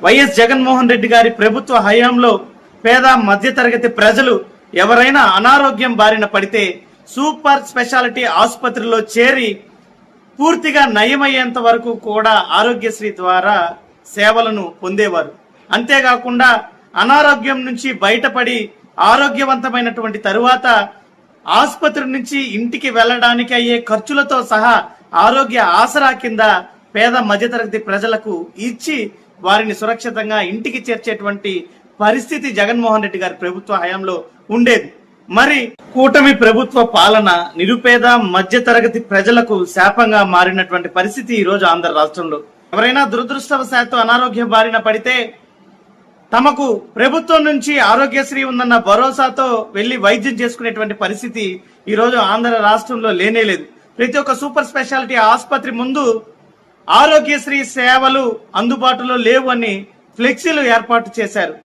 YS Jaganmohan Reddy గారి ప్రభుత్వ హయాంలో పేద మధ్యతరగతి ప్రజలు ఎవరైనా అనారోగ్యం బారిన పడితే సూపర్ స్పెషాలిటీ ఆసుపత్రిలో చేరి పూర్తిగా నయమయ్యేంత వరకు కూడా ఆరోగ్యశ్రీ ద్వారా సేవలను పొందేవారు. అంతేకాకుండా అనారోగ్యం నుంచి బయటపడి ఆరోగ్యవంతమైనటువంటి తరువాత ఆసుపత్రి నుంచి ఇంటికి వెళ్ళడానికి అయ్యే ఖర్చులతో సహా ఆరోగ్య ఆసరా కింద పేద మధ్యతరగతి ప్రజలకు ఇచ్చి వారిని సురక్షితంగా ఇంటికి చేర్చేటువంటి పరిస్థితి జగన్మోహన్ రెడ్డి గారి ప్రభుత్వ హయాంలో ఉండేది. మరి కూటమి ప్రభుత్వ పాలన నిరుపేద మధ్యతరగతి ప్రజలకు శాపంగా మారినటువంటి పరిస్థితి ఈ రోజు ఆంధ్ర రాష్ట్రంలో. ఎవరైనా దురదృష్టవశాత్తు అనారోగ్య బారిన పడితే తమకు ప్రభుత్వం నుంచి ఆరోగ్యశ్రీ ఉందన్న భరోసాతో వెళ్లి వైద్యం చేసుకునేటువంటి పరిస్థితి ఈ రోజు ఆంధ్ర రాష్ట్రంలో లేనేలేదు. ప్రతి ఒక్క సూపర్ స్పెషాలిటీ ఆసుపత్రి ముందు ఆరోగ్యశ్రీ సేవలు అందుబాటులో లేవు అని ఫ్లెక్సీలు ఏర్పాటు చేశారు.